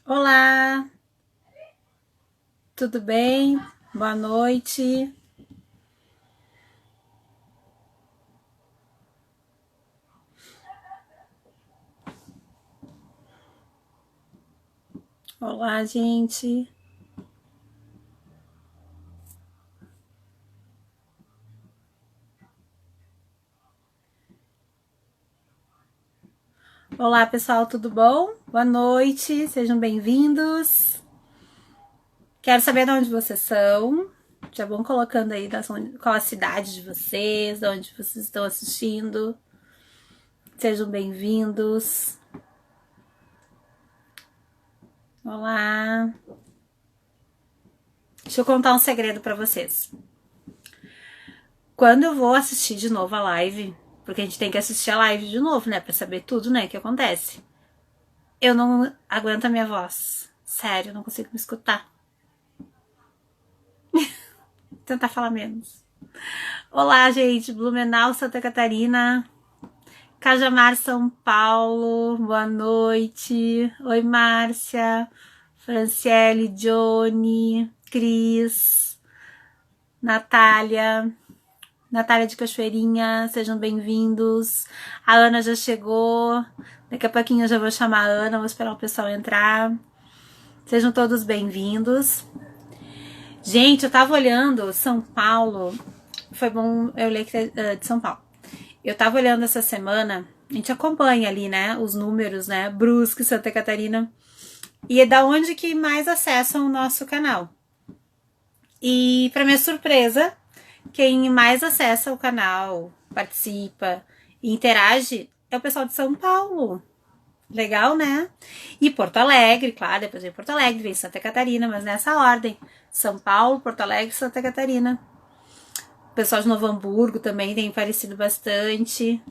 Olá, tudo bem? Boa noite. Olá, gente. Olá, pessoal, tudo bom? Boa noite, sejam bem-vindos. Quero saber de onde vocês são. Já vão colocando aí qual a cidade de vocês, de onde vocês estão assistindo. Sejam bem-vindos. Olá. Deixa eu contar um segredo para vocês. Quando eu vou assistir de novo a live, porque a gente tem que assistir a live de novo, né, para saber tudo, né, que acontece. Eu não aguento a minha voz. Sério, eu não consigo me escutar. Vou tentar falar menos. Olá, gente. Blumenau, Santa Catarina. Cajamar, São Paulo. Boa noite. Oi, Márcia. Franciele, Johnny, Cris, Natália. Natália de Cachoeirinha, sejam bem-vindos. A Ana já chegou. Daqui a pouquinho eu já vou chamar a Ana, vou esperar o pessoal entrar. Sejam todos bem-vindos. Gente, eu tava olhando São Paulo. Foi bom eu ler que é de São Paulo. Eu tava olhando essa semana. A gente acompanha ali, né? Os números, né? Brusque, Santa Catarina. E é da onde que mais acessam o nosso canal. E, pra minha surpresa, quem mais acessa o canal, participa e interage é o pessoal de São Paulo. Legal, né? E Porto Alegre, claro, depois vem Porto Alegre, vem Santa Catarina, mas nessa ordem. São Paulo, Porto Alegre e Santa Catarina. O pessoal de Novo Hamburgo também tem aparecido bastante.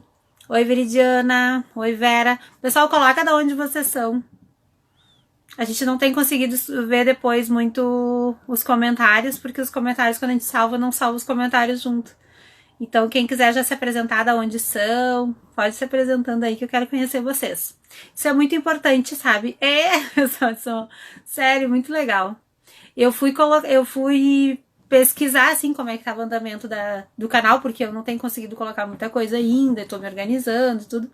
Oi, Veridiana. Oi, Vera. Pessoal, coloca de onde vocês são. A gente não tem conseguido ver depois muito os comentários, porque os comentários, quando a gente salva, não salva os comentários junto. Então, quem quiser já se apresentar de onde são, pode se apresentando aí que eu quero conhecer vocês. Isso é muito importante, sabe? Pessoal, sério, muito legal. Eu fui pesquisar, assim, como é que tava o andamento do canal, porque eu não tenho conseguido colocar muita coisa ainda, tô me organizando e tudo.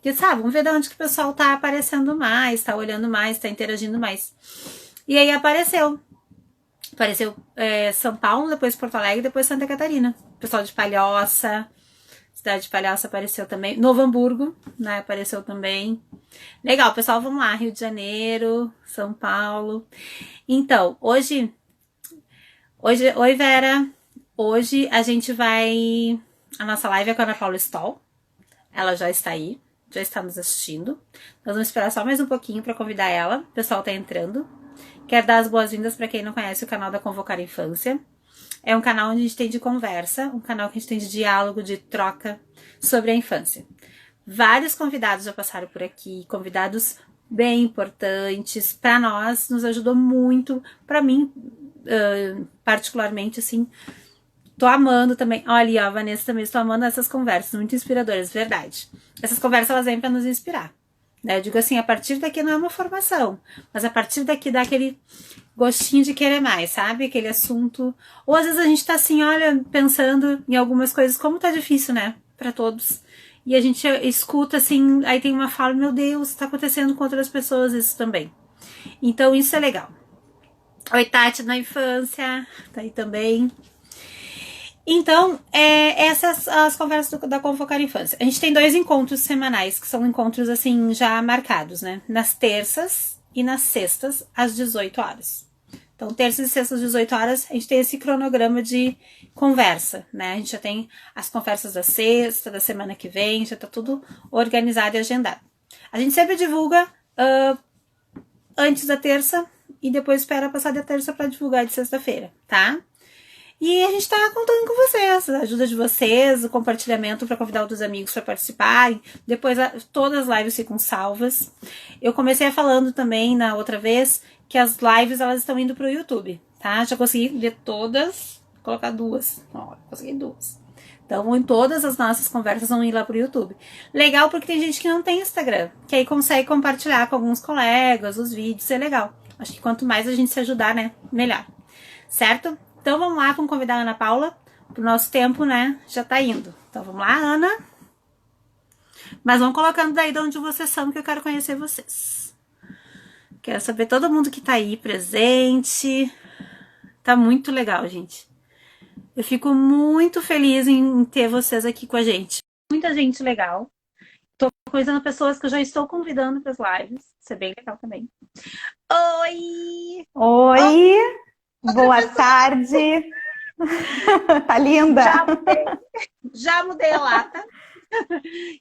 E, sabe, vamos ver de onde que o pessoal tá aparecendo mais, tá olhando mais, tá interagindo mais. E aí apareceu São Paulo, depois Porto Alegre, depois Santa Catarina. O pessoal de Palhoça, cidade de Palhoça apareceu também. Novo Hamburgo, né, apareceu também. Legal, pessoal, vamos lá. Rio de Janeiro, São Paulo. Então, hoje, oi Vera, hoje a gente vai, a nossa live é com a Ana Paula Stoll, ela já está aí, já está nos assistindo. Nós vamos esperar só mais um pouquinho para convidar ela, o pessoal tá entrando. Quero dar as boas-vindas para quem não conhece o canal da Convocar Infância. É um canal onde a gente tem de conversa, um canal que a gente tem de diálogo, de troca sobre a infância. Vários convidados já passaram por aqui, convidados bem importantes. Para nós, nos ajudou muito. Para mim, particularmente, assim, tô amando também. Olha, a Vanessa também, estou amando essas conversas, muito inspiradoras, verdade. Essas conversas, elas vêm para nos inspirar. Né? Eu digo assim, a partir daqui não é uma formação, mas a partir daqui dá aquele gostinho de querer mais, sabe? Aquele assunto. Ou às vezes a gente tá assim, olha, pensando em algumas coisas, como tá difícil, né? Para todos. E a gente escuta assim, aí tem uma fala, meu Deus, tá acontecendo com outras pessoas isso também. Então isso é legal. Oi, Tati na infância, tá aí também. Então, essas as conversas da Convocar Infância. A gente tem 2 encontros semanais, que são encontros, assim, já marcados, né? Nas terças e nas sextas, às 18 horas. Então, terças e sextas, às 18 horas, a gente tem esse cronograma de conversa, né? A gente já tem as conversas da sexta, da semana que vem, já tá tudo organizado e agendado. A gente sempre divulga antes da terça e depois espera passar da terça para divulgar de sexta-feira, tá? E a gente tá contando com vocês, a ajuda de vocês, o compartilhamento para convidar outros amigos para participarem. Depois todas as lives ficam salvas. Eu comecei falando também na outra vez que as lives elas estão indo pro YouTube, tá? Já consegui ler todas, colocar 2. Ó, consegui 2. Então, em todas as nossas conversas vão ir lá pro YouTube. Legal porque tem gente que não tem Instagram, que aí consegue compartilhar com alguns colegas os vídeos, é legal. Acho que quanto mais a gente se ajudar, né, melhor. Certo? Então vamos lá, vamos convidar a Ana Paula. O nosso tempo, né, já tá indo. Então vamos lá, Ana. Mas vão colocando daí de onde vocês são, que eu quero conhecer vocês. Quero saber todo mundo que tá aí presente. Tá muito legal, gente. Eu fico muito feliz em ter vocês aqui com a gente. Muita gente legal. Tô conhecendo pessoas que eu já estou convidando para as lives. Isso é bem legal também. Oi! Oi! Boa tarde! Tá linda! Já mudei a lata.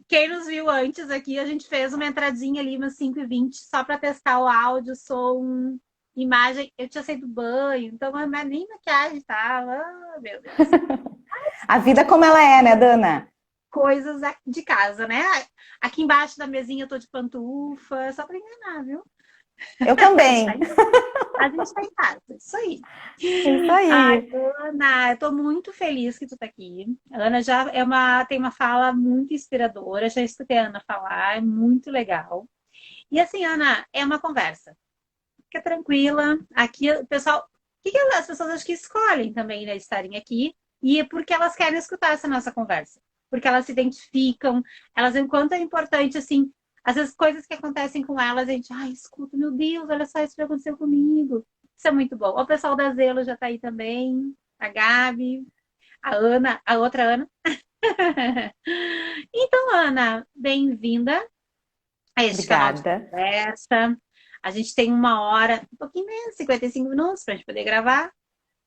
Quem nos viu antes aqui, a gente fez uma entradinha ali, umas 5h20, só para testar o áudio, som, imagem. Eu tinha saído do banho, então nem maquiagem tava. Oh, meu Deus. A vida como ela é, né, Dana? Coisas de casa, né? Aqui embaixo da mesinha eu tô de pantufa, só para enganar, viu? Eu também. A gente tá em casa, isso aí. Isso aí. Ai, Ana, eu tô muito feliz que tu tá aqui. A Ana já tem uma fala muito inspiradora, já escutei a Ana falar, é muito legal. E assim, Ana, é uma conversa. Fica tranquila. Aqui o pessoal, as pessoas acho que escolhem também, né, estarem aqui, e é porque elas querem escutar essa nossa conversa. Porque elas se identificam, elas veem quanto é importante, assim, às vezes coisas que acontecem com elas, a gente, escuta, meu Deus, olha só, isso já aconteceu comigo. Isso é muito bom. O pessoal da Zelo já tá aí também, a Gabi, a Ana, a outra Ana. Então, Ana, bem-vinda a este canal de Obrigada. conversa. A gente tem 1 hora, um pouquinho menos, 55 minutos para a gente poder gravar.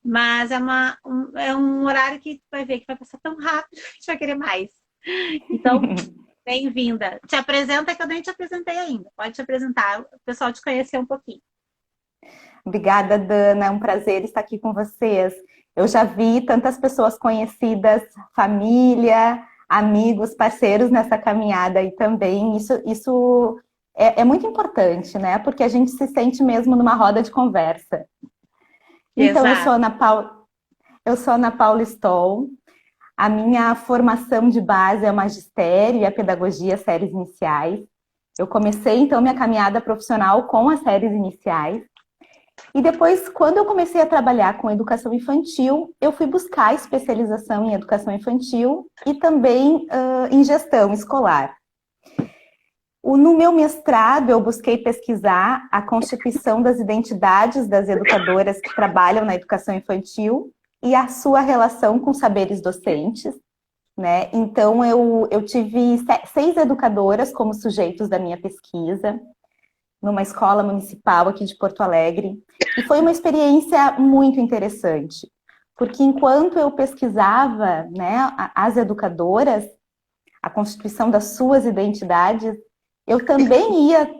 Mas é um horário que tu vai ver que vai passar tão rápido que a gente vai querer mais. Então, bem-vinda. Te apresenta que eu nem te apresentei ainda. Pode te apresentar, o pessoal te conhecer um pouquinho. Obrigada, Dana. É um prazer estar aqui com vocês. Eu já vi tantas pessoas conhecidas, família, amigos, parceiros nessa caminhada e também isso é muito importante, né? Porque a gente se sente mesmo numa roda de conversa. Então, Exato. eu sou Ana Paula Stoll. A minha formação de base é o magistério e a pedagogia séries iniciais. Eu comecei, então, minha caminhada profissional com as séries iniciais. E depois, quando eu comecei a trabalhar com educação infantil, eu fui buscar especialização em educação infantil e também em gestão escolar. No meu mestrado, eu busquei pesquisar a constituição das identidades das educadoras que trabalham na educação infantil e a sua relação com saberes docentes, né? Então, eu tive 6 educadoras como sujeitos da minha pesquisa, numa escola municipal aqui de Porto Alegre, e foi uma experiência muito interessante, porque enquanto eu pesquisava, né, as educadoras, a constituição das suas identidades, eu também ia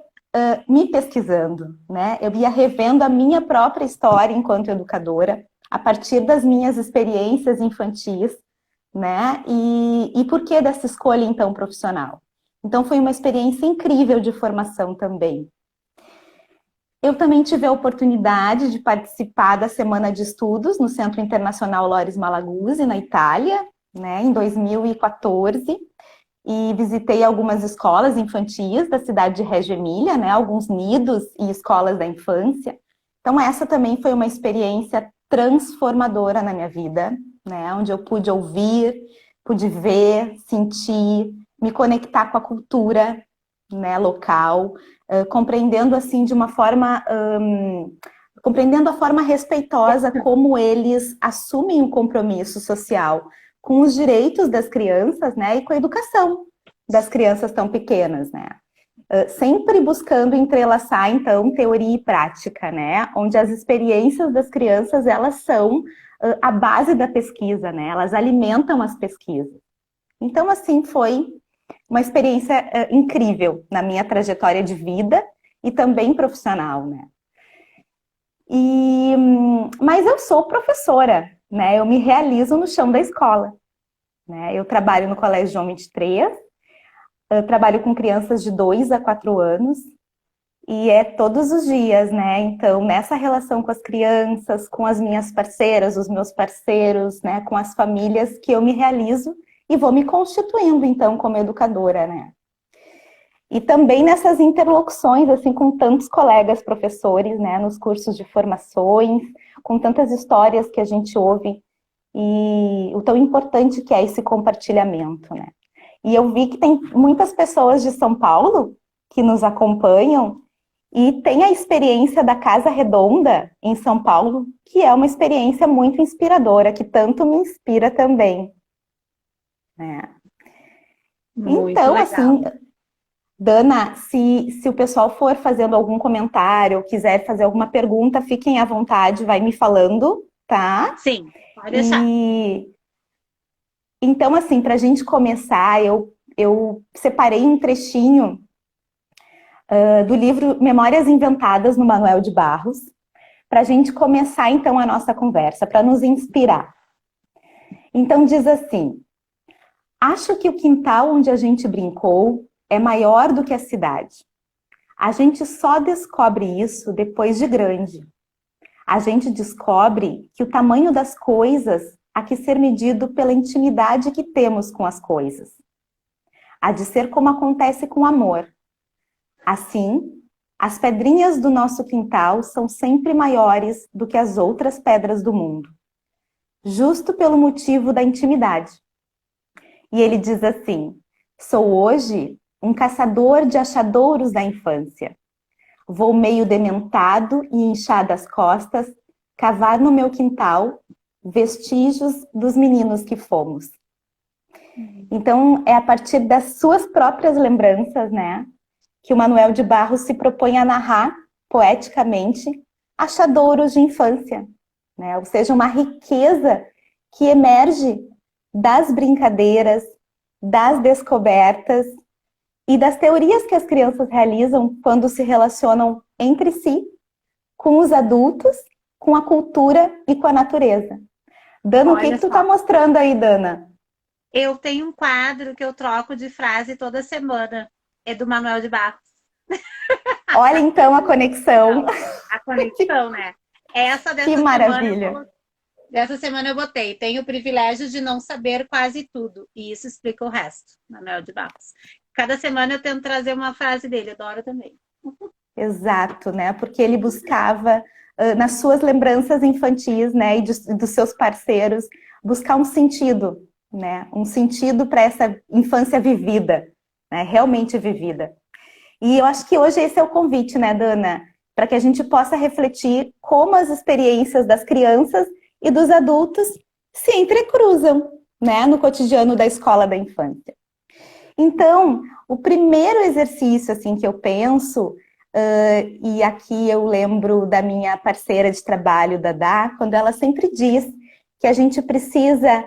me pesquisando, né? Eu ia revendo a minha própria história enquanto educadora, a partir das minhas experiências infantis, né? E por que dessa escolha, então, profissional? Então, foi uma experiência incrível de formação também. Eu também tive a oportunidade de participar da Semana de Estudos no Centro Internacional Loris Malaguzzi, na Itália, né, em 2014, e visitei algumas escolas infantis da cidade de Reggio Emília, né, alguns nidos e escolas da infância. Então, essa também foi uma experiência transformadora na minha vida, né, onde eu pude ouvir, pude ver, sentir, me conectar com a cultura, né, local, compreendendo assim de uma forma, compreendendo a forma respeitosa como eles assumem o compromisso social com os direitos das crianças, né, e com a educação das crianças tão pequenas, né. Sempre buscando entrelaçar, então, teoria e prática, né, onde as experiências das crianças, elas são a base da pesquisa, né, elas alimentam as pesquisas. Então, assim, foi uma experiência incrível na minha trajetória de vida e também profissional, né. Mas eu sou professora, né, eu me realizo no chão da escola, né, eu trabalho no Colégio João 23, eu trabalho com crianças de 2 a 4 anos, e é todos os dias, né, então nessa relação com as crianças, com as minhas parceiras, os meus parceiros, né, com as famílias, que eu me realizo e vou me constituindo, então, como educadora, né? E também nessas interlocuções, assim, com tantos colegas professores, né, nos cursos de formações, com tantas histórias que a gente ouve, e o tão importante que é esse compartilhamento, né? E eu vi que tem muitas pessoas de São Paulo que nos acompanham e tem a experiência da Casa Redonda em São Paulo, que é uma experiência muito inspiradora, que tanto me inspira também, né? Muito Então, legal. assim, Dana, se o pessoal for fazendo algum comentário, ou quiser fazer alguma pergunta, fiquem à vontade, vai me falando, tá? Sim, pode deixar. E então, assim, para a gente começar, eu separei um trechinho do livro Memórias Inventadas no Manuel de Barros, para a gente começar, então, a nossa conversa, para nos inspirar. Então, diz assim: acho que o quintal onde a gente brincou é maior do que a cidade. A gente só descobre isso depois de grande. A gente descobre que o tamanho das coisas há que ser medido pela intimidade que temos com as coisas. Há de ser como acontece com o amor. Assim, as pedrinhas do nosso quintal são sempre maiores do que as outras pedras do mundo, justo pelo motivo da intimidade. E ele diz assim: sou hoje um caçador de achadouros da infância. Vou meio dementado e inchado as costas, cavar no meu quintal vestígios dos meninos que fomos. Então, é a partir das suas próprias lembranças, né, que o Manuel de Barros se propõe a narrar poeticamente achadouros de infância, né? Ou seja, uma riqueza que emerge das brincadeiras, das descobertas e das teorias que as crianças realizam quando se relacionam entre si, com os adultos, com a cultura e com a natureza. Dana, o que Olha que tu tá só, mostrando aí, Dana? eu tenho um quadro que eu troco de frase toda semana. É do Manuel de Barros. Olha então a conexão. Legal. A conexão, né? Essa Que dessa semana eu maravilha. coloquei. Dessa semana eu botei. Tenho o privilégio de não saber quase tudo. E isso explica o resto, Manuel de Barros. Cada semana eu tento trazer uma frase dele, adoro também. Exato, né? Porque ele buscava, nas suas lembranças infantis, né, e dos seus parceiros, buscar um sentido, né? Um sentido para essa infância vivida, né? Realmente vivida. E eu acho que hoje esse é o convite, né, Dana? Para que a gente possa refletir como as experiências das crianças e dos adultos se entrecruzam, né, no cotidiano da escola da infância. Então, o primeiro exercício, assim, que eu penso, e aqui eu lembro da minha parceira de trabalho, Dadá, quando ela sempre diz que a gente precisa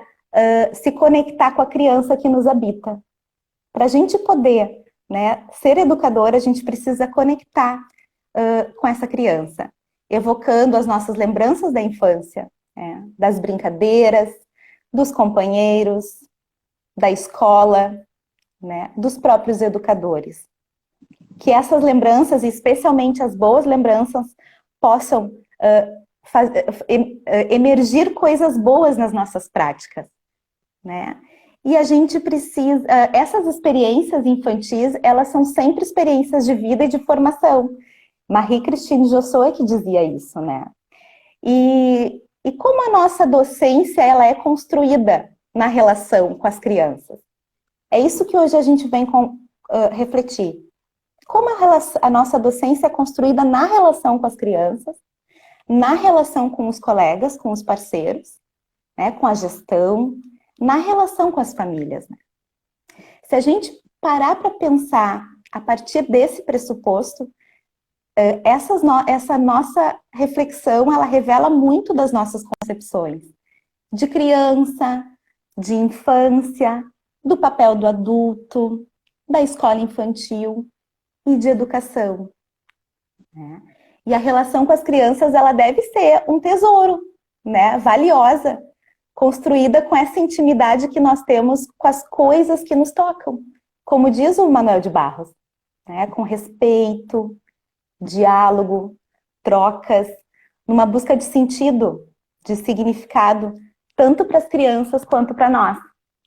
se conectar com a criança que nos habita. Para a gente poder, né, ser educadora, a gente precisa conectar com essa criança, evocando as nossas lembranças da infância, né, das brincadeiras, dos companheiros, da escola, né, dos próprios educadores. Que essas lembranças, especialmente as boas lembranças, possam emergir coisas boas nas nossas práticas, né? E a gente precisa, essas experiências infantis, elas são sempre experiências de vida e de formação. Marie-Christine Josué que dizia isso, né? E como a nossa docência, ela é construída na relação com as crianças? É isso que hoje a gente vem refletir. Como a nossa docência é construída na relação com as crianças, na relação com os colegas, com os parceiros, né, com a gestão, na relação com as famílias. Né? Se a gente parar para pensar a partir desse pressuposto, essa nossa reflexão, ela revela muito das nossas concepções de criança, de infância, do papel do adulto, da escola infantil e de educação. Né? E a relação com as crianças, ela deve ser um tesouro, né? Valiosa, construída com essa intimidade que nós temos com as coisas que nos tocam, como diz o Manuel de Barros, né? Com respeito, diálogo, trocas, numa busca de sentido, de significado, tanto para as crianças quanto para nós.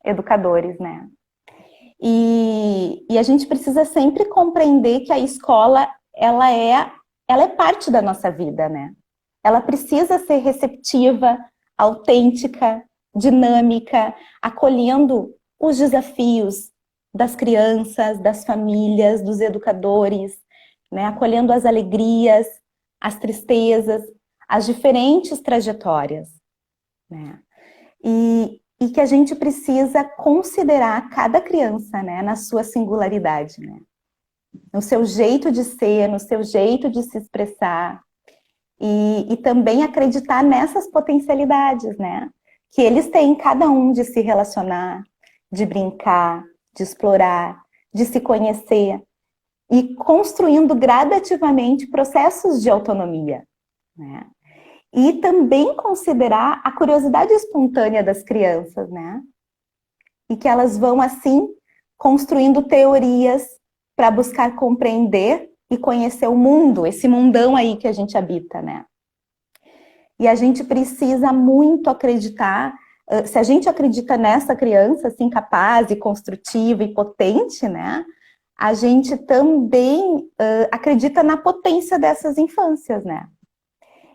educadores, né? E a gente precisa sempre compreender que a escola, ela é parte da nossa vida, né? Ela precisa ser receptiva, autêntica, dinâmica, acolhendo os desafios das crianças, das famílias, dos educadores, né? Acolhendo as alegrias, as tristezas, as diferentes trajetórias, né? E que a gente precisa considerar cada criança, né, na sua singularidade, né? No seu jeito de ser, no seu jeito de se expressar, e também acreditar nessas potencialidades, né? Que eles têm, cada um, de se relacionar, de brincar, de explorar, de se conhecer, e construindo gradativamente processos de autonomia, né? E também considerar a curiosidade espontânea das crianças, né? E que elas vão, assim, construindo teorias para buscar compreender e conhecer o mundo, esse mundão aí que a gente habita, né? E a gente precisa muito acreditar, se a gente acredita nessa criança, assim, capaz e construtiva e potente, né? A gente também acredita na potência dessas infâncias, né?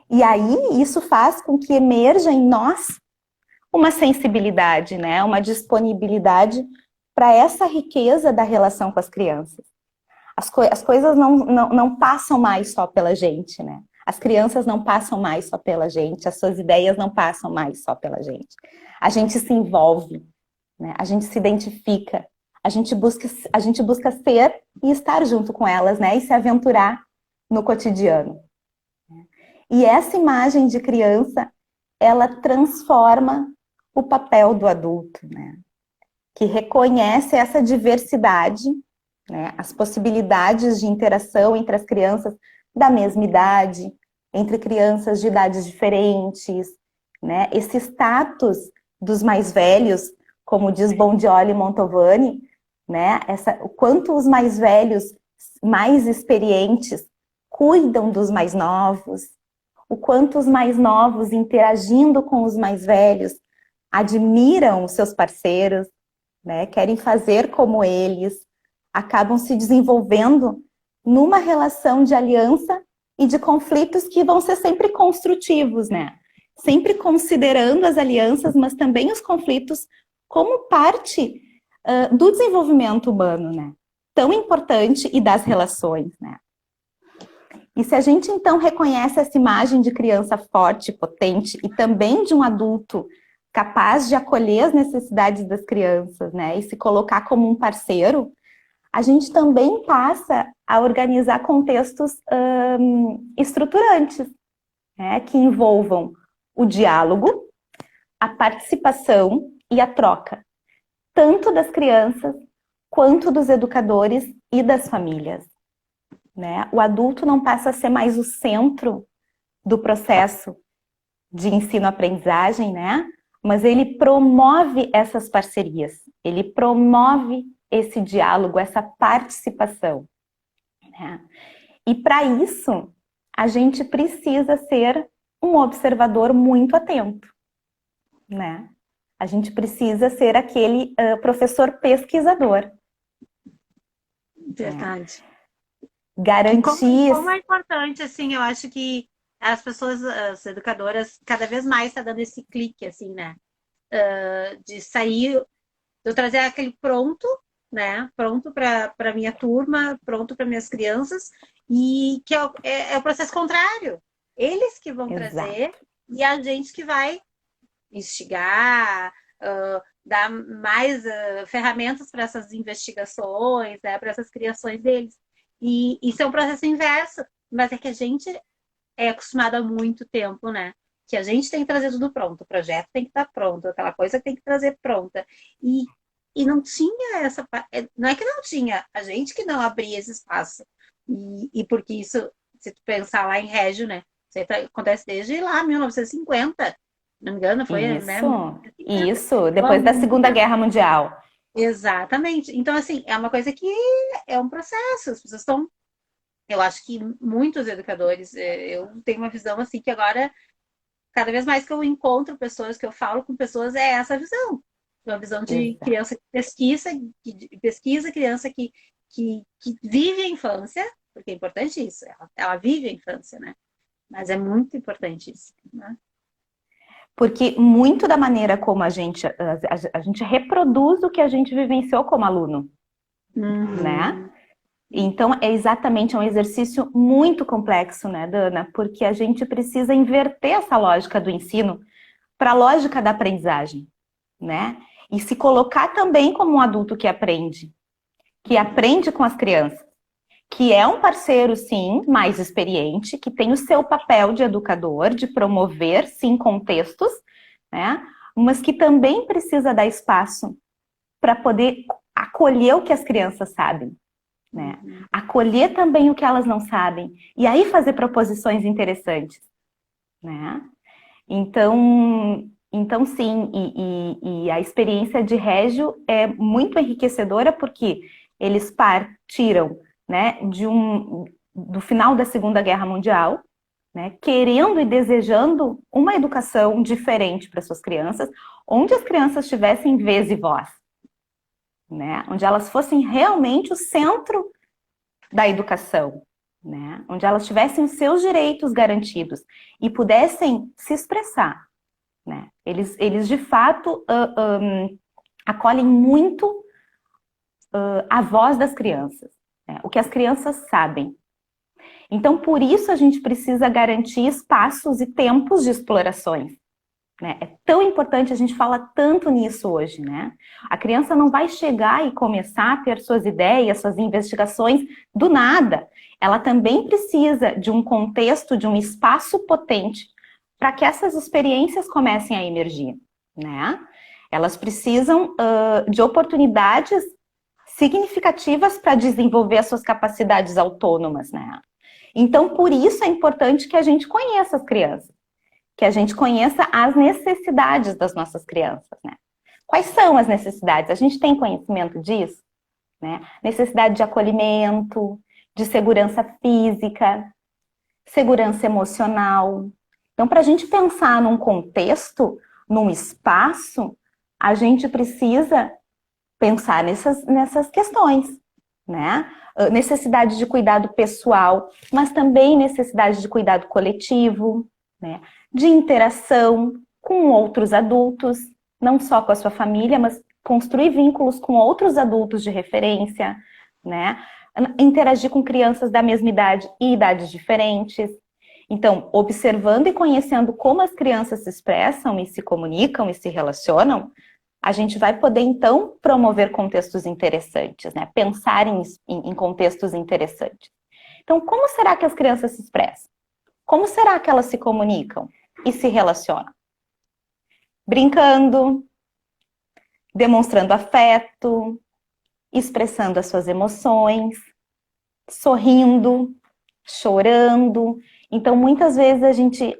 E aí, isso faz com que emerja em nós uma sensibilidade, né? Uma disponibilidade para essa riqueza da relação com as crianças. As coisas não passam mais só pela gente, né? As crianças não passam mais só pela gente, as suas ideias não passam mais só pela gente. A gente se envolve, né? A gente se identifica, a gente busca ser e estar junto com elas, né? E se aventurar no cotidiano. E essa imagem de criança, ela transforma o papel do adulto, né? Que reconhece essa diversidade, né? As possibilidades de interação entre as crianças da mesma idade, entre crianças de idades diferentes, né? Esse status dos mais velhos, como diz Bondioli e Montovani, né? O quanto os mais velhos, mais experientes, cuidam dos mais novos, o quanto os mais novos, interagindo com os mais velhos, admiram os seus parceiros, né? Querem fazer como eles, acabam se desenvolvendo numa relação de aliança e de conflitos que vão ser sempre construtivos, né? Sempre considerando as alianças, mas também os conflitos como parte do desenvolvimento humano, né? Tão importante, e das relações, né? E se a gente, então, reconhece essa imagem de criança forte, potente, e também de um adulto capaz de acolher as necessidades das crianças, né, e se colocar como um parceiro, a gente também passa a organizar contextos estruturantes, né, que envolvam o diálogo, a participação e a troca, tanto das crianças quanto dos educadores e das famílias. Né? O adulto não passa a ser mais o centro do processo de ensino-aprendizagem, né? Mas ele promove essas parcerias, ele promove esse diálogo, essa participação, né? E para isso, a gente precisa ser um observador muito atento, né? A gente precisa ser aquele professor pesquisador. Verdade. Garantir... Como é importante, assim, eu acho que as pessoas, as educadoras, cada vez mais está dando esse clique, assim, né? De sair, de eu trazer aquele pronto, né? Pronto para minha turma, pronto para minhas crianças, e que é o processo contrário. Eles que vão Exato. trazer e a gente que vai instigar, dar mais ferramentas para essas investigações, né? Para essas criações deles. E isso é um processo inverso, mas é que a gente é acostumado há muito tempo, né? Que a gente tem que trazer tudo pronto, o projeto tem que estar pronto, aquela coisa que tem que trazer pronta. E não tinha essa. Não é que não tinha, a gente que não abria esse espaço. E porque isso, se tu pensar lá em Régio, né? Isso acontece desde lá, 1950. Não me engano, foi, Isso, né? isso, depois da Segunda Guerra Mundial. Exatamente. Então, assim, é uma coisa que é um processo. As pessoas estão. Eu acho que muitos educadores, eu tenho uma visão assim que agora, cada vez mais que eu encontro pessoas, que eu falo com pessoas, é essa visão. uma visão de Exato. criança que pesquisa, criança que vive a infância, porque é importante isso, ela vive a infância, né? Mas é muito importante isso, né? Porque muito da maneira como a gente reproduz o que a gente vivenciou como aluno, né? Uhum. Então, é um exercício muito complexo, né, Dana? Porque a gente precisa inverter essa lógica do ensino para a lógica da aprendizagem, né? E se colocar também como um adulto que aprende com as crianças, que é um parceiro, sim, mais experiente, que tem o seu papel de educador, de promover, sim, contextos, né? Mas que também precisa dar espaço para poder acolher o que as crianças sabem, né? Acolher também o que elas não sabem e aí fazer proposições interessantes, né? Então sim, e a experiência de Régio é muito enriquecedora porque eles partiram, né, do final da Segunda Guerra Mundial, né, querendo e desejando uma educação diferente para suas crianças, onde as crianças tivessem vez e voz, né, onde elas fossem realmente o centro da educação, né, onde elas tivessem os seus direitos garantidos e pudessem se expressar, né? Eles de fato acolhem muito a voz das crianças, né? O que as crianças sabem. Então, por isso a gente precisa garantir espaços e tempos de explorações, né? É tão importante, a gente fala tanto nisso hoje, né? A criança não vai chegar e começar a ter suas ideias, suas investigações do nada. Ela também precisa de um contexto, de um espaço potente para que essas experiências comecem a emergir, né? Elas precisam de oportunidades significativas para desenvolver as suas capacidades autônomas, né? Então, por isso é importante que a gente conheça as crianças, que a gente conheça as necessidades das nossas crianças, né? Quais são as necessidades? A gente tem conhecimento disso, né? Necessidade de acolhimento, de segurança física, segurança emocional. Então, para a gente pensar num contexto, num espaço, a gente precisa pensar nessas questões, né? Necessidade de cuidado pessoal, mas também necessidade de cuidado coletivo, né? De interação com outros adultos, não só com a sua família, mas construir vínculos com outros adultos de referência, né? Interagir com crianças da mesma idade e idades diferentes. Então, observando e conhecendo como as crianças se expressam e se comunicam e se relacionam, a gente vai poder, então, promover contextos interessantes, né? Pensar em contextos interessantes. Então, como será que as crianças se expressam? Como será que elas se comunicam e se relacionam? Brincando, demonstrando afeto, expressando as suas emoções, sorrindo, chorando. Então, muitas vezes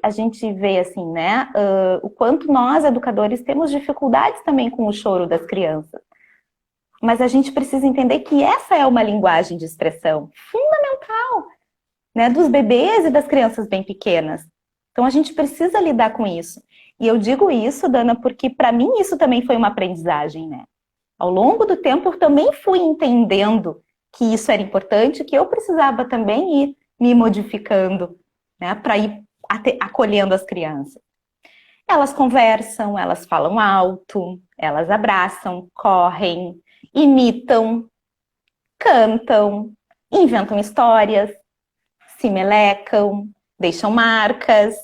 a gente vê assim, né, o quanto nós, educadores, temos dificuldades também com o choro das crianças. Mas a gente precisa entender que essa é uma linguagem de expressão fundamental, né, dos bebês e das crianças bem pequenas. Então, a gente precisa lidar com isso. E eu digo isso, Dana, porque para mim isso também foi uma aprendizagem, né? Ao longo do tempo, eu também fui entendendo que isso era importante, que eu precisava também ir me modificando, né, para ir acolhendo as crianças. Elas conversam, elas falam alto, elas abraçam, correm, imitam, cantam, inventam histórias, se melecam, deixam marcas,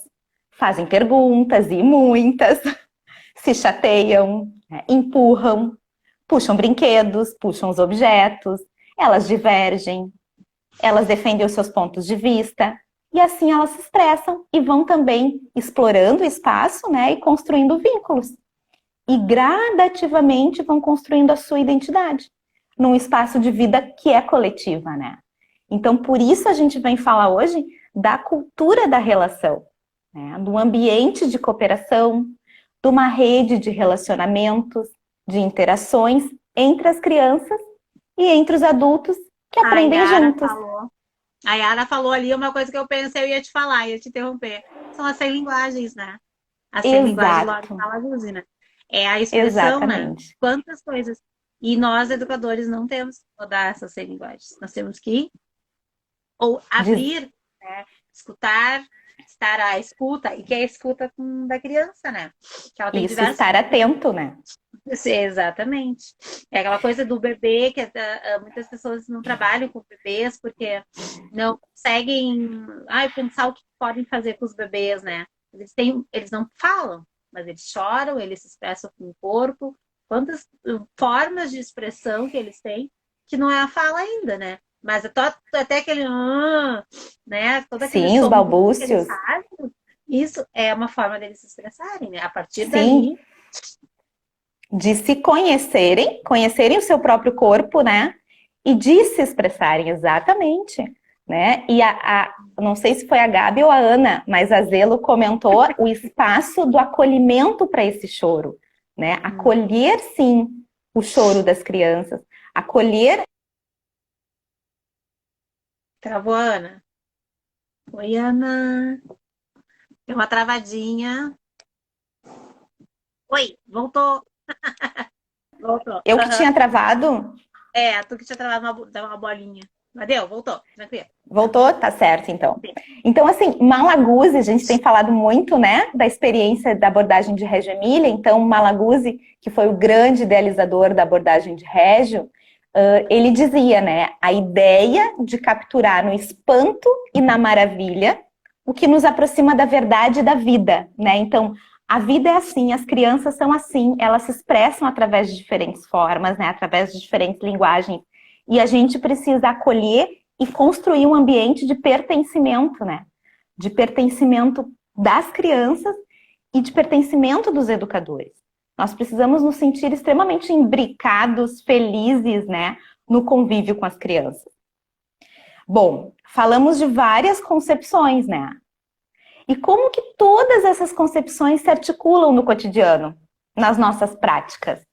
fazem perguntas e muitas, se chateiam, né, empurram, puxam brinquedos, puxam os objetos, elas divergem, elas defendem os seus pontos de vista, e assim elas se expressam e vão também explorando o espaço, né, e construindo vínculos. E gradativamente vão construindo a sua identidade num espaço de vida que é coletiva, né? Então, por isso a gente vem falar hoje da cultura da relação, né? Do ambiente de cooperação, de uma rede de relacionamentos, de interações entre as crianças e entre os adultos que A aprendem Yara juntos. falou. A Yara falou ali uma coisa que eu pensei, eu ia te falar, ia te interromper. São as 100 linguagens, né? As 100 linguagens lá de Exato. Malaguzi, né? É a expressão, né? Exatamente. Quantas coisas. E nós, educadores, não temos que mudar essas linguagens. Nós temos que ou Diz- abrir, né? Escutar, estar à escuta, e que é a escuta da criança, né? Que ela tem Isso, diversos estar tipos de. atento, né? Exatamente. É aquela coisa do bebê que muitas pessoas não trabalham com bebês porque não conseguem pensar o que podem fazer com os bebês, né? Eles não falam, mas eles choram, eles se expressam com o corpo. Quantas formas de expressão que eles têm que não é a fala ainda, né? Mas até aquele, né? Todo aquele Sim, os sonzinho que eles balbúcios. fazem, isso é uma forma deles se expressarem, né? A partir Sim, dali, de se conhecerem, conhecerem o seu próprio corpo, né? E de se expressarem, exatamente. Né? E não sei se foi a Gabi ou a Ana, mas a Zelo comentou o espaço do acolhimento para esse choro. Né? Acolher, sim, o choro das crianças. Acolher. travou a Ana. Oi, Ana. Deu uma travadinha. Oi, voltou. Voltou. Eu que Aham. tinha travado. É, tu que tinha travado uma bolinha. Mas deu, voltou. Tranquilo. Voltou? Tá certo, então. Então, assim, Malaguzzi, a gente tem falado muito, né, da experiência da abordagem de Reggio Emília. Então, Malaguzzi, que foi o grande idealizador da abordagem de Reggio, ele dizia, né, a ideia de capturar no espanto e na maravilha o que nos aproxima da verdade da vida, né? Então, a vida é assim, as crianças são assim, elas se expressam através de diferentes formas, né, através de diferentes linguagens, e a gente precisa acolher e construir um ambiente de pertencimento, né? De pertencimento das crianças e de pertencimento dos educadores. Nós precisamos nos sentir extremamente imbricados, felizes, né? No convívio com as crianças. Bom, falamos de várias concepções, né? E como que todas essas concepções se articulam no cotidiano, nas nossas práticas?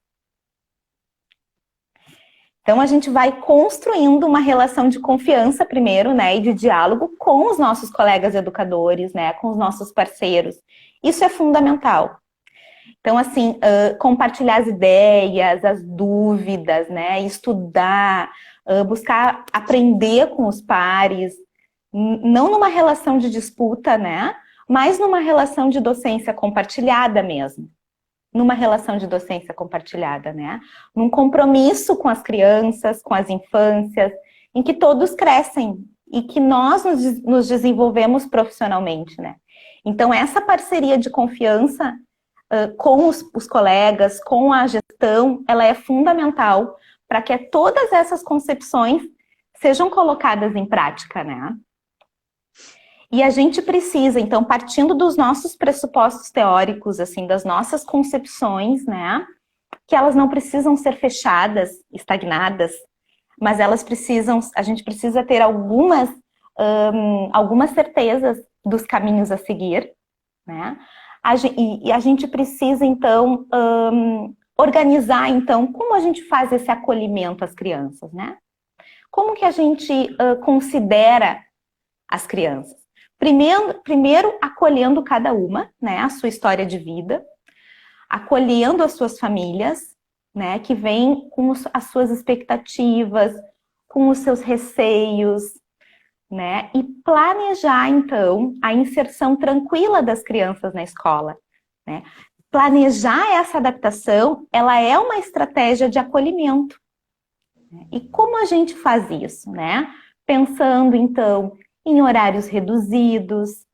Então, a gente vai construindo uma relação de confiança primeiro, né, e de diálogo com os nossos colegas educadores, né, com os nossos parceiros. Isso é fundamental. Então, assim, compartilhar as ideias, as dúvidas, né, estudar, buscar aprender com os pares, não numa relação de disputa, né, mas numa relação de docência compartilhada mesmo. Numa relação de docência compartilhada, né? Num compromisso com as crianças, com as infâncias, em que todos crescem e que nós nos desenvolvemos profissionalmente, né? Então, essa parceria de confiança com os colegas, com a gestão, ela é fundamental para que todas essas concepções sejam colocadas em prática, né? E a gente precisa, então, partindo dos nossos pressupostos teóricos, assim, das nossas concepções, né, que elas não precisam ser fechadas, estagnadas, mas elas precisam, a gente precisa ter algumas certezas dos caminhos a seguir, né, e a gente precisa, então, organizar, então, como a gente faz esse acolhimento às crianças, né? Como que a gente considera as crianças? Primeiro acolhendo cada uma, né, a sua história de vida, acolhendo as suas famílias, né, que vêm com as suas expectativas, com os seus receios, né, e planejar, então, a inserção tranquila das crianças na escola, né. Planejar essa adaptação, ela é uma estratégia de acolhimento. E como a gente faz isso, né? Pensando, então, em horários reduzidos,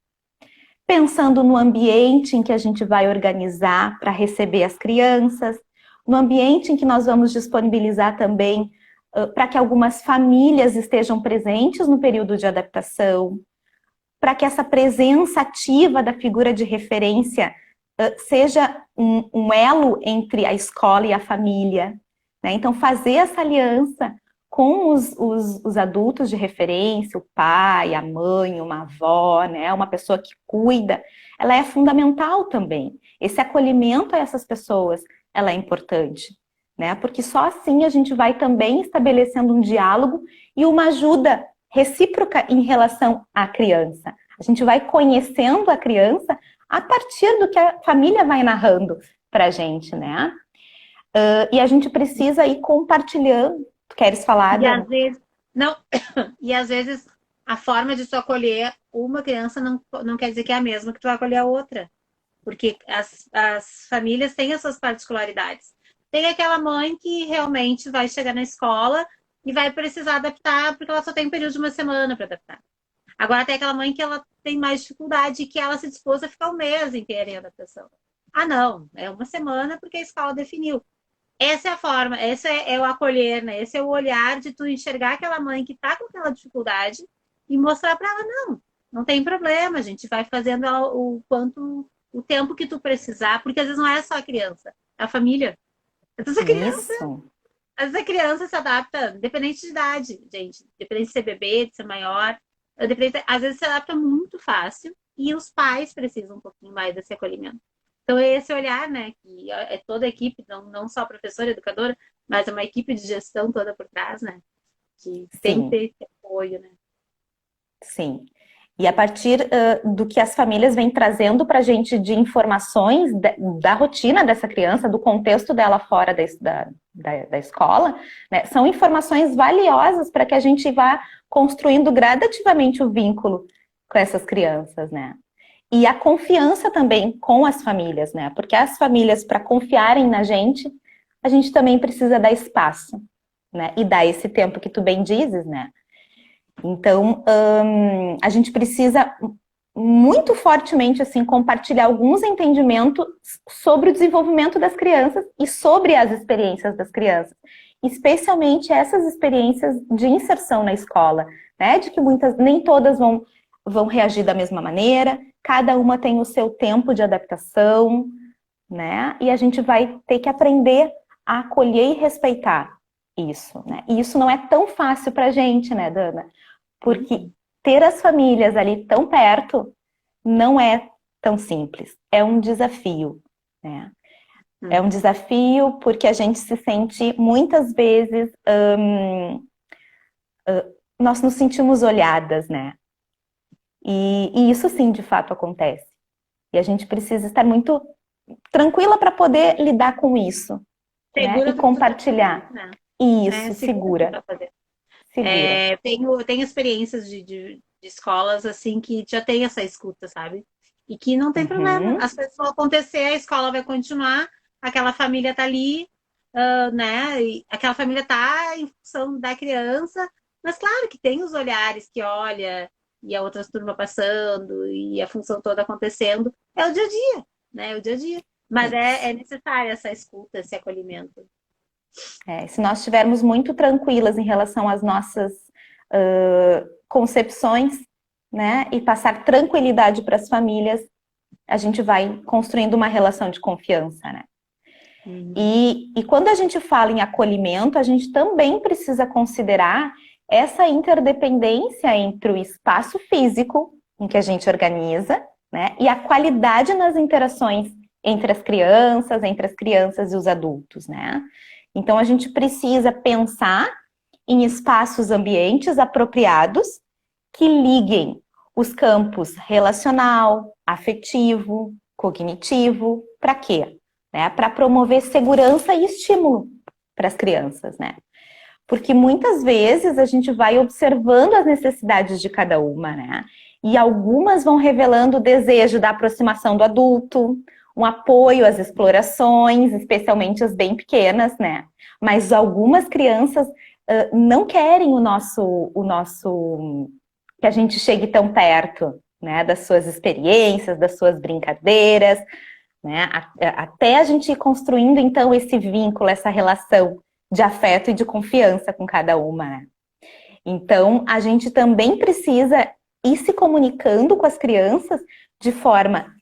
pensando no ambiente em que a gente vai organizar para receber as crianças, no ambiente em que nós vamos disponibilizar também para que algumas famílias estejam presentes no período de adaptação, para que essa presença ativa da figura de referência seja um elo entre a escola e a família, né? Então, fazer essa aliança com os adultos de referência, o pai, a mãe, uma avó, né? Uma pessoa que cuida, ela é fundamental também. Esse acolhimento a essas pessoas, ela é importante, né? Porque só assim a gente vai também estabelecendo um diálogo e uma ajuda recíproca em relação à criança. A gente vai conhecendo a criança a partir do que a família vai narrando, pra gente, né? E a gente precisa ir compartilhando. Tu queres falar, E às Dana? vezes, não, e às vezes a forma de tu acolher uma criança não quer dizer que é a mesma que tu vai acolher a outra. Porque as famílias têm as suas particularidades. Tem aquela mãe que realmente vai chegar na escola e vai precisar adaptar, porque ela só tem um período de uma semana para adaptar. Agora tem aquela mãe que ela tem mais dificuldade e que ela se dispôs a ficar um mês inteiro em adaptação. Ah, não, é uma semana porque a escola definiu. Essa é a forma, esse é o acolher, né? Esse é o olhar de tu enxergar aquela mãe que tá com aquela dificuldade e mostrar para ela, não tem problema, a gente vai fazendo o tempo que tu precisar, porque às vezes não é só a criança, é a família. Às vezes a criança, Isso. às vezes a criança se adapta, independente de idade, gente, independente de ser bebê, de ser maior, às vezes se adapta muito fácil e os pais precisam um pouquinho mais desse acolhimento. Então, é esse olhar, né, que é toda a equipe, não só a professora, a educadora, mas é uma equipe de gestão toda por trás, né, que tem que Sim, ter esse apoio, né. sim. E a partir do que as famílias vêm trazendo para a gente de informações da rotina dessa criança, do contexto dela fora da escola, né, são informações valiosas para que a gente vá construindo gradativamente o vínculo com essas crianças, né? E a confiança também com as famílias, né? Porque as famílias, para confiarem na gente, a gente também precisa dar espaço, né? E dar esse tempo que tu bem dizes, né? Então, a gente precisa muito fortemente assim compartilhar alguns entendimentos sobre o desenvolvimento das crianças e sobre as experiências das crianças, especialmente essas experiências de inserção na escola, né? De que nem todas vão reagir da mesma maneira, cada uma tem o seu tempo de adaptação, né? E a gente vai ter que aprender a acolher e respeitar isso, né? E isso não é tão fácil pra gente, né, Dana? Porque ter as famílias ali tão perto não é tão simples. É um desafio, né? É um desafio porque a gente se sente, muitas vezes, nós nos sentimos olhadas, né? E isso sim, de fato, acontece. E a gente precisa estar muito tranquila para poder lidar com isso, né? E Segura do que tu tá fazendo, compartilhar. né. Isso, Segura o que tu segura, tá fazendo. segura. Tenho experiências de escolas, assim, que já tem essa escuta, sabe? E que não tem problema. Uhum. As coisas vão acontecer, a escola vai continuar, aquela família tá ali, né? E aquela família tá em função da criança, mas claro que tem os olhares que olha, e a outra turma passando, e a função toda acontecendo. É o dia a dia, né? É o dia a dia. Mas Isso. é necessária essa escuta, esse acolhimento. Se nós estivermos muito tranquilas em relação às nossas concepções, né, e passar tranquilidade para as famílias, a gente vai construindo uma relação de confiança, né? E quando a gente fala em acolhimento, a gente também precisa considerar essa interdependência entre o espaço físico em que a gente organiza, né, e a qualidade nas interações entre as crianças e os adultos, né? Então a gente precisa pensar em espaços ambientes apropriados que liguem os campos relacional, afetivo, cognitivo, para quê? Né? Para promover segurança e estímulo para as crianças, né? Porque muitas vezes a gente vai observando as necessidades de cada uma, né? E algumas vão revelando o desejo da aproximação do adulto, um apoio às explorações, especialmente as bem pequenas, né? Mas algumas crianças não querem o nosso que a gente chegue tão perto, né? Das suas experiências, das suas brincadeiras, né? Até a gente ir construindo, então, esse vínculo, essa relação de afeto e de confiança com cada uma, né? Então, a gente também precisa ir se comunicando com as crianças de forma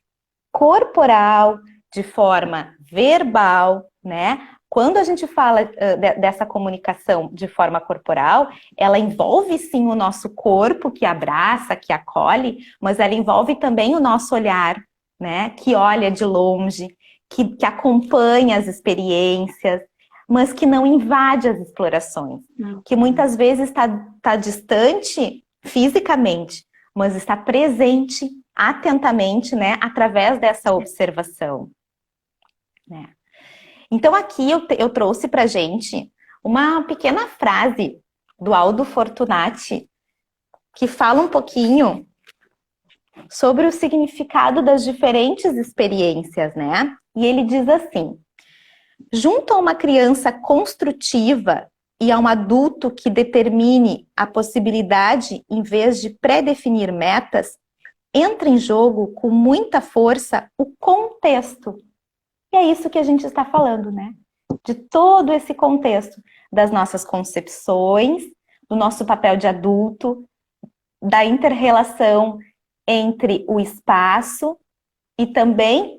corporal, de forma verbal, né? Quando a gente fala dessa comunicação de forma corporal, ela envolve sim o nosso corpo, que abraça, que acolhe, mas ela envolve também o nosso olhar, né? Que olha de longe, que acompanha as experiências, mas que não invade as explorações, que muitas vezes está distante fisicamente, mas está presente atentamente, né, através dessa observação. né? Então aqui eu trouxe pra gente uma pequena frase do Aldo Fortunati que fala um pouquinho sobre o significado das diferentes experiências, né? E ele diz assim: junto a uma criança construtiva e a um adulto que determine a possibilidade em vez de pré-definir metas, entra em jogo com muita força o contexto. E é isso que a gente está falando, né? De todo esse contexto das nossas concepções, do nosso papel de adulto, da inter-relação entre o espaço e também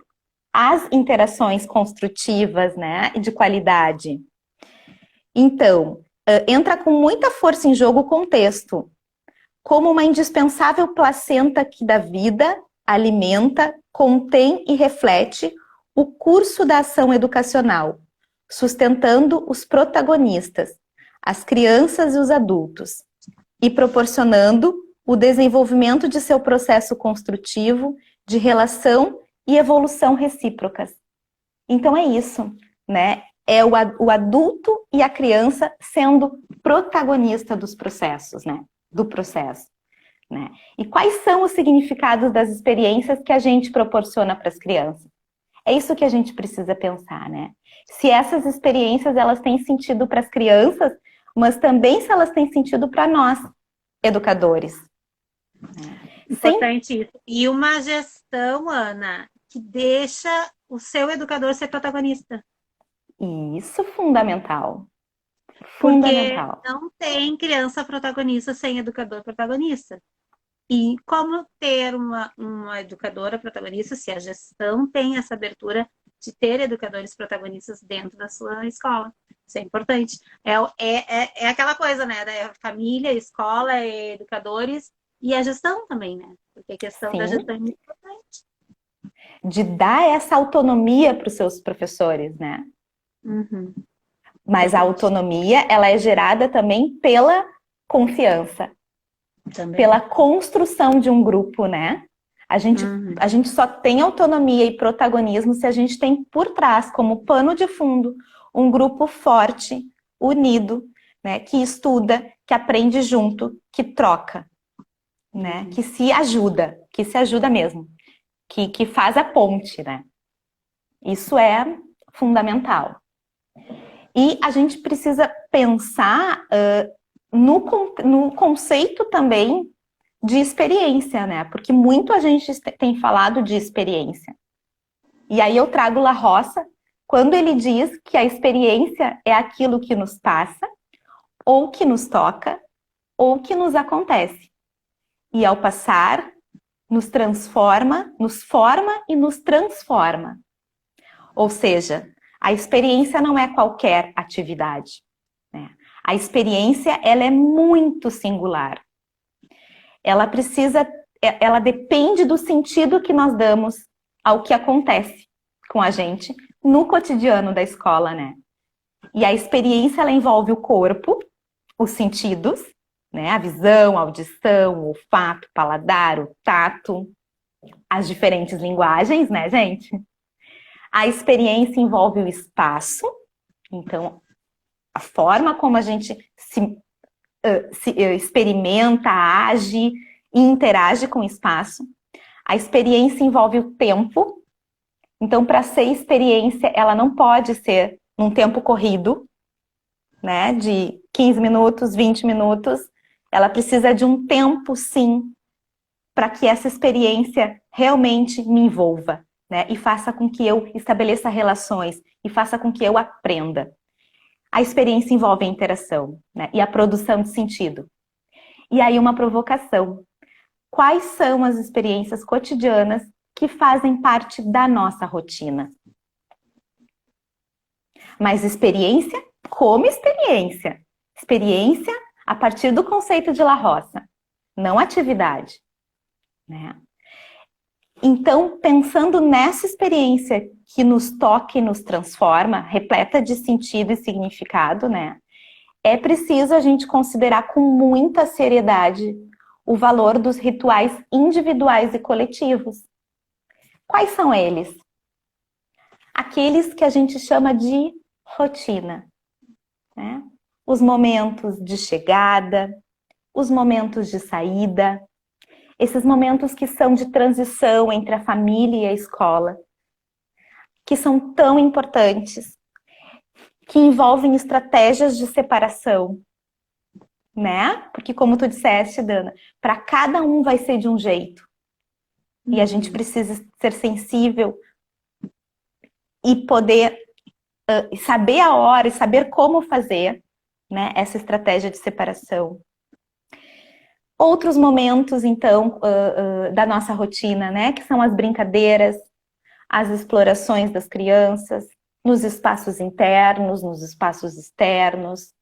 as interações construtivas, né, e de qualidade. Então, entra com muita força em jogo o contexto, como uma indispensável placenta que dá vida, alimenta, contém e reflete o curso da ação educacional, sustentando os protagonistas, as crianças e os adultos, e proporcionando o desenvolvimento de seu processo construtivo de relação e evolução recíprocas. Então é isso, né? É o adulto e a criança sendo protagonista dos processos, né? Do processo, né? E quais são os significados das experiências que a gente proporciona para as crianças? É isso que a gente precisa pensar, né? Se essas experiências elas têm sentido para as crianças, mas também se elas têm sentido para nós, educadores. Importante isso. E uma gestão, Ana, que deixa o seu educador ser protagonista. Isso, fundamental. Porque não tem criança protagonista sem educador protagonista. E como ter uma educadora protagonista se a gestão tem essa abertura de ter educadores protagonistas dentro da sua escola? Isso é importante. É aquela coisa, né? Da família, escola, educadores e a gestão também, né? Porque a questão da gestão é muito importante. De dar essa autonomia para os seus professores, né? Uhum. Mas a autonomia, ela é gerada também pela confiança. Também. Pela construção de um grupo, né? A gente só tem autonomia e protagonismo se a gente tem por trás, como pano de fundo, um grupo forte, unido, né? Que estuda, que aprende junto, que troca, né? Que se ajuda mesmo, que faz a ponte, né? Isso é fundamental. E a gente precisa pensar no conceito também de experiência, né? Porque muito a gente tem falado de experiência. E aí eu trago La Roça, quando ele diz que a experiência é aquilo que nos passa, ou que nos toca, ou que nos acontece. E ao passar, nos transforma, nos forma e nos transforma. Ou seja, a experiência não é qualquer atividade, né? A experiência, ela é muito singular. Ela depende do sentido que nós damos ao que acontece com a gente no cotidiano da escola, né? E a experiência, ela envolve o corpo, os sentidos, né? A visão, a audição, o olfato, o paladar, o tato, as diferentes linguagens, né, gente? A experiência envolve o espaço, então a forma como a gente se experimenta, age e interage com o espaço. A experiência envolve o tempo, então para ser experiência ela não pode ser num tempo corrido, né, de 15 minutos, 20 minutos, ela precisa de um tempo sim, para que essa experiência realmente me envolva, né, e faça com que eu estabeleça relações, e faça com que eu aprenda. A experiência envolve a interação, né, e a produção de sentido. E aí uma provocação. Quais são as experiências cotidianas que fazem parte da nossa rotina? Mas experiência como experiência. Experiência a partir do conceito de La Roça, não atividade, né? Então, pensando nessa experiência que nos toca e nos transforma, repleta de sentido e significado, né? É preciso a gente considerar com muita seriedade o valor dos rituais individuais e coletivos. Quais são eles? aqueles que a gente chama de rotina, né? Os momentos de chegada, os momentos de saída, esses momentos que são de transição entre a família e a escola, que são tão importantes, que envolvem estratégias de separação, né? Porque como tu disseste, Dana, para cada um vai ser de um jeito. E a gente precisa ser sensível e poder saber a hora e saber como fazer, né, essa estratégia de separação. Outros momentos, então, da nossa rotina, né, que são as brincadeiras, as explorações das crianças, nos espaços internos, nos espaços externos.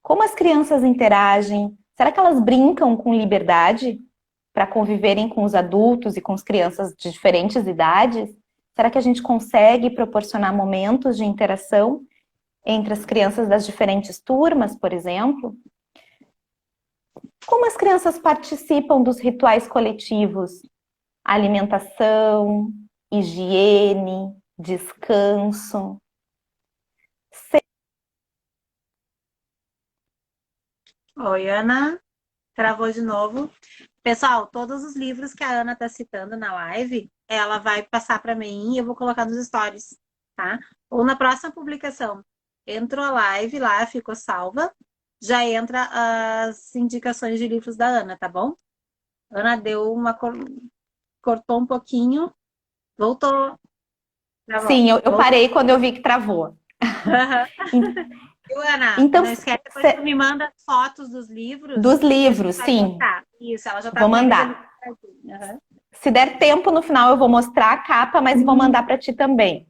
Como as crianças interagem? Será que elas brincam com liberdade para conviverem com os adultos e com as crianças de diferentes idades? Será que a gente consegue proporcionar momentos de interação entre as crianças das diferentes turmas, por exemplo? Como as crianças participam dos rituais coletivos? Alimentação, higiene, descanso. Oi, Ana. Travou de novo. Pessoal, todos os livros que a Ana está citando na live, ela vai passar para mim e eu vou colocar nos stories, tá? Ou na próxima publicação. Entrou a live lá, ficou salva. Já entra as indicações de livros da Ana, tá bom? Ana deu uma. Cortou um pouquinho, voltou. Travou. Sim, eu Voltou. parei quando eu vi que travou. Viu, Ana? Então, não esquece, depois tu me manda fotos dos livros. dos livros, sim. Botar. Isso, ela já tá Vou com eles ali. mandar. Se der tempo no final, eu vou mostrar a capa, mas vou mandar para ti também.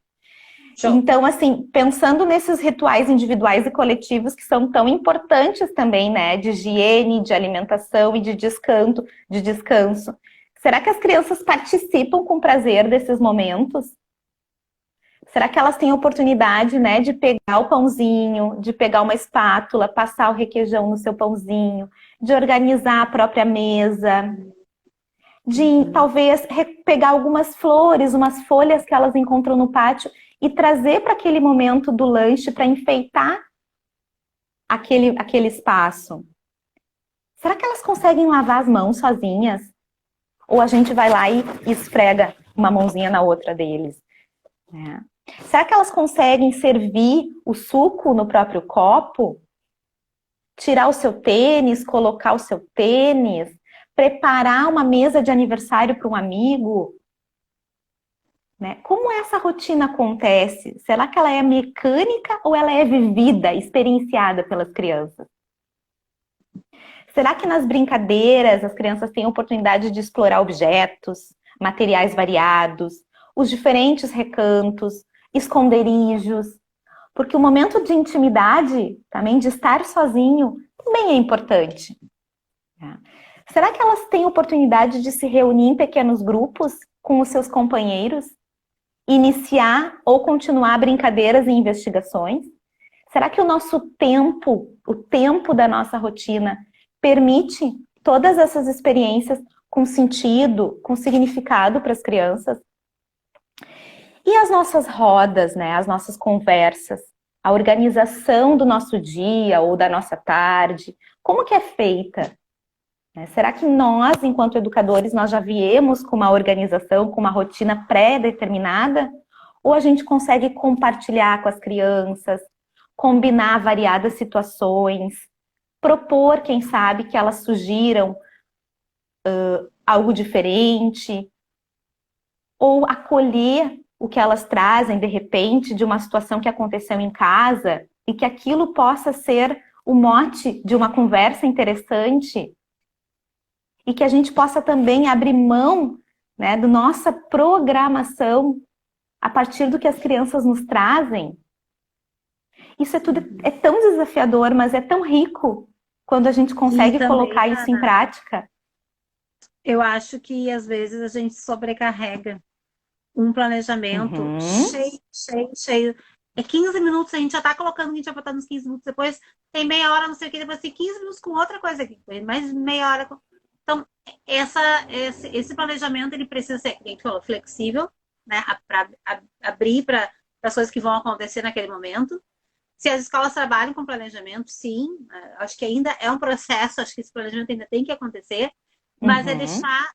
Show. Então, assim, pensando nesses rituais individuais e coletivos que são tão importantes também, né? De higiene, de alimentação e de descanso. Será que as crianças participam com prazer desses momentos? Será que elas têm oportunidade, né, de pegar o pãozinho, de pegar uma espátula, passar o requeijão no seu pãozinho, de organizar a própria mesa, de talvez pegar algumas flores, umas folhas que elas encontram no pátio e trazer para aquele momento do lanche para enfeitar aquele espaço? Será que elas conseguem lavar as mãos sozinhas? Ou a gente vai lá e esfrega uma mãozinha na outra deles? Será que elas conseguem servir o suco no próprio copo? Tirar o seu tênis, colocar o seu tênis, preparar uma mesa de aniversário para um amigo? Né? Como essa rotina acontece? Será que ela é mecânica ou ela é vivida, experienciada pelas crianças? Será que nas brincadeiras as crianças têm a oportunidade de explorar objetos, materiais variados, os diferentes recantos, esconderijos? Porque o momento de intimidade, também de estar sozinho, também é importante. Será que elas têm oportunidade de se reunir em pequenos grupos com os seus companheiros? Iniciar ou continuar brincadeiras e investigações? Será que o nosso tempo, o tempo da nossa rotina, permite todas essas experiências com sentido, com significado para as crianças? E as nossas rodas, né? As nossas conversas, a organização do nosso dia ou da nossa tarde, como que é feita? Será que nós, enquanto educadores, nós já viemos com uma organização, com uma rotina pré-determinada? Ou a gente consegue compartilhar com as crianças, combinar variadas situações, propor, quem sabe, que elas sugiram algo diferente, ou acolher o que elas trazem, de repente, de uma situação que aconteceu em casa, e que aquilo possa ser o mote de uma conversa interessante, e que a gente possa também abrir mão, né, da nossa programação a partir do que as crianças nos trazem. Isso é tão desafiador, mas é tão rico quando a gente consegue também colocar isso em prática. Eu acho que às vezes a gente sobrecarrega um planejamento cheio. É 15 minutos, a gente já tá colocando, a gente vai botar nos 15 minutos, depois tem meia hora, não sei o que, depois tem 15 minutos com outra coisa aqui, mais meia hora. Então, esse planejamento, ele precisa ser, como a gente falou, flexível, né, para abrir para as coisas que vão acontecer naquele momento. Se as escolas trabalham com planejamento, sim, acho que ainda é um processo, acho que esse planejamento ainda tem que acontecer, mas é Uhum. deixar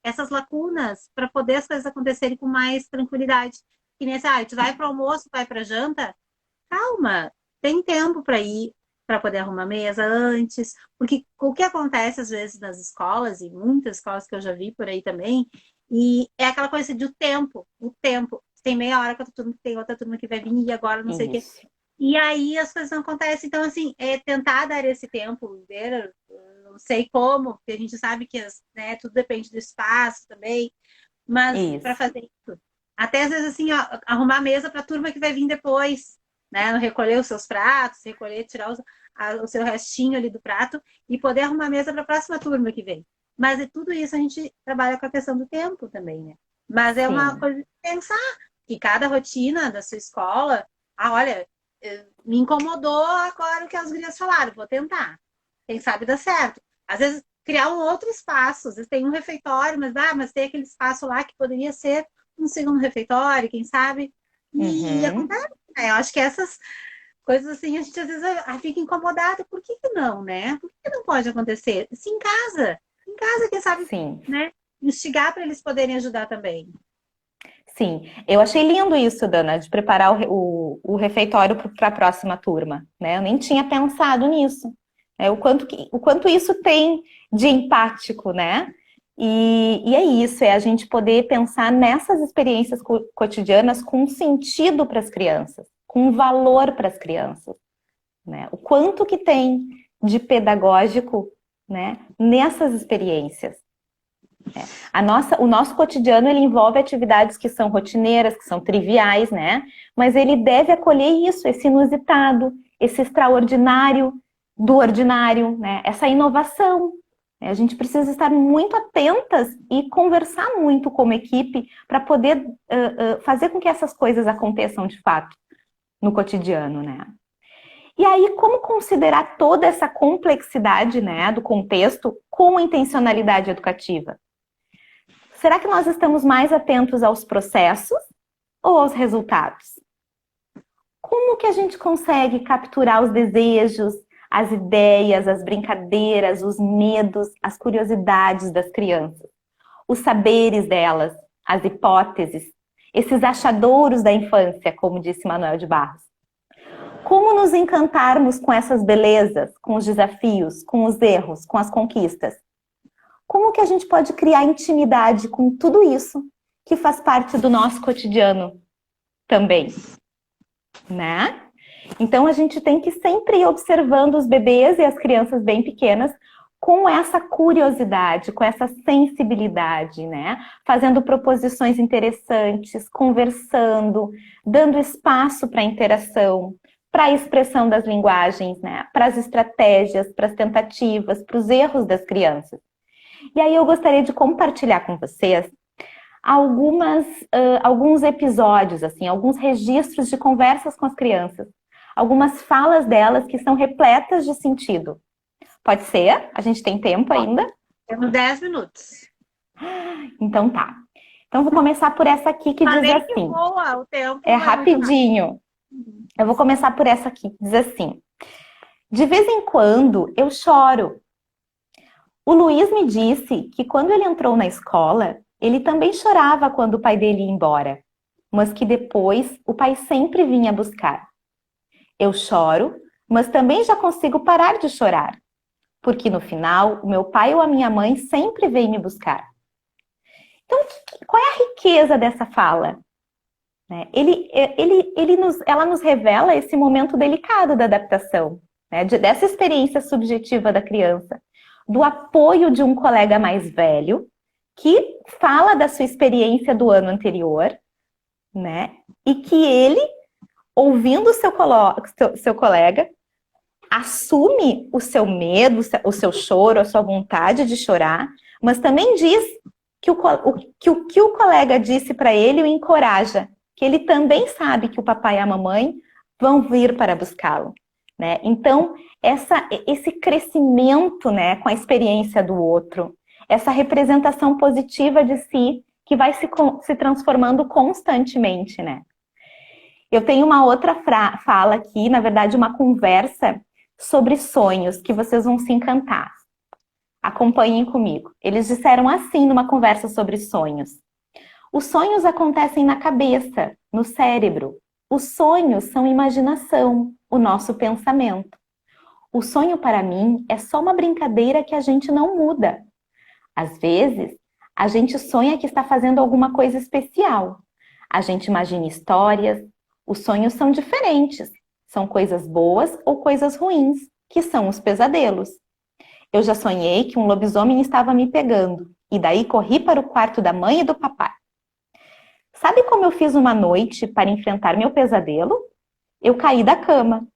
essas lacunas para poder as coisas acontecerem com mais tranquilidade. Que nem assim, tu vai para o almoço, vai para a janta, calma, tem tempo para ir, para poder arrumar mesa antes, porque o que acontece às vezes nas escolas, e muitas escolas que eu já vi por aí também, e é aquela coisa de o tempo. Tem meia hora com outra turma, tem outra turma que vai vir e agora não sei o quê. Isso. E aí as coisas não acontecem. Então, assim, é tentar dar esse tempo, ver, não sei como, porque a gente sabe que né, tudo depende do espaço também, mas para Isso. fazer isso. Até às vezes, assim, ó, arrumar mesa para a turma que vai vir depois, né? Recolher os seus pratos, recolher, tirar o seu restinho ali do prato e poder arrumar mesa para a próxima turma que vem. Mas e tudo isso a gente trabalha com a questão do tempo também, né? Mas é uma Sim. coisa de pensar que cada rotina da sua escola, olha, me incomodou agora o que as gurias falaram, vou tentar. Quem sabe dá certo. Às vezes, criar um outro espaço, às vezes tem um refeitório, mas tem aquele espaço lá que poderia ser um segundo refeitório, quem sabe? E Uhum. acontece, né? Eu acho que essas coisas assim, a gente às vezes fica incomodada. Por que não, né? Por que não pode acontecer? Se em casa, quem sabe, Sim. né? Instigar para eles poderem ajudar também. Sim, eu achei lindo isso, Dana, de preparar o refeitório para a próxima turma, né? Eu nem tinha pensado nisso, né? O quanto isso tem de empático, né? E é isso, é a gente poder pensar nessas experiências cotidianas com sentido para as crianças, com valor para as crianças, né? O quanto que tem de pedagógico, né, nessas experiências. O nosso cotidiano ele envolve atividades que são rotineiras, que são triviais, né? Mas ele deve acolher isso, esse inusitado, esse extraordinário do ordinário, né? Essa inovação. A gente precisa estar muito atentas e conversar muito como equipe para poder fazer com que essas coisas aconteçam de fato no cotidiano, né? E aí, como considerar toda essa complexidade, né, do contexto com intencionalidade educativa? Será que nós estamos mais atentos aos processos ou aos resultados? Como que a gente consegue capturar os desejos, as ideias, as brincadeiras, os medos, as curiosidades das crianças, os saberes delas, as hipóteses, esses achadouros da infância, como disse Manuel de Barros? Como nos encantarmos com essas belezas, com os desafios, com os erros, com as conquistas? Como que a gente pode criar intimidade com tudo isso que faz parte do nosso cotidiano também, né? Então a gente tem que sempre ir observando os bebês e as crianças bem pequenas com essa curiosidade, com essa sensibilidade, né? Fazendo proposições interessantes, conversando, dando espaço para a interação, para a expressão das linguagens, né? Para as estratégias, para as tentativas, para os erros das crianças. E aí eu gostaria de compartilhar com vocês alguns episódios, assim, alguns registros de conversas com as crianças, algumas falas delas que são repletas de sentido. Pode ser? A gente tem tempo ainda? Temos 10 minutos. Então tá. Então vou começar por essa aqui que diz Falei que assim. voa, o tempo É é muito rápido. rapidinho. Eu vou começar por essa aqui que diz assim. De vez em quando eu choro. O Luiz me disse que quando ele entrou na escola, ele também chorava quando o pai dele ia embora, mas que depois o pai sempre vinha buscar. Eu choro, mas também já consigo parar de chorar, porque no final o meu pai ou a minha mãe sempre vem me buscar. Então, qual é a riqueza dessa fala? Ela nos revela esse momento delicado da adaptação, né? Dessa experiência subjetiva da criança, do apoio de um colega mais velho, que fala da sua experiência do ano anterior, né? E que ele, ouvindo o seu colega, assume o seu medo, o seu choro, a sua vontade de chorar, mas também diz que o que o colega disse para ele o encoraja, que ele também sabe que o papai e a mamãe vão vir para buscá-lo, né? Então, esse crescimento, né, com a experiência do outro, essa representação positiva de si, que vai se transformando constantemente, né? Eu tenho uma outra fala aqui, na verdade, uma conversa sobre sonhos, que vocês vão se encantar. Acompanhem comigo. Eles disseram assim numa conversa sobre sonhos. Os sonhos acontecem na cabeça, no cérebro. Os sonhos são imaginação, o nosso pensamento. O sonho, para mim, é só uma brincadeira que a gente não muda. Às vezes, a gente sonha que está fazendo alguma coisa especial. A gente imagina histórias. Os sonhos são diferentes. São coisas boas ou coisas ruins, que são os pesadelos. Eu já sonhei que um lobisomem estava me pegando, e daí corri para o quarto da mãe e do papai. Sabe como eu fiz uma noite para enfrentar meu pesadelo? Eu caí da cama.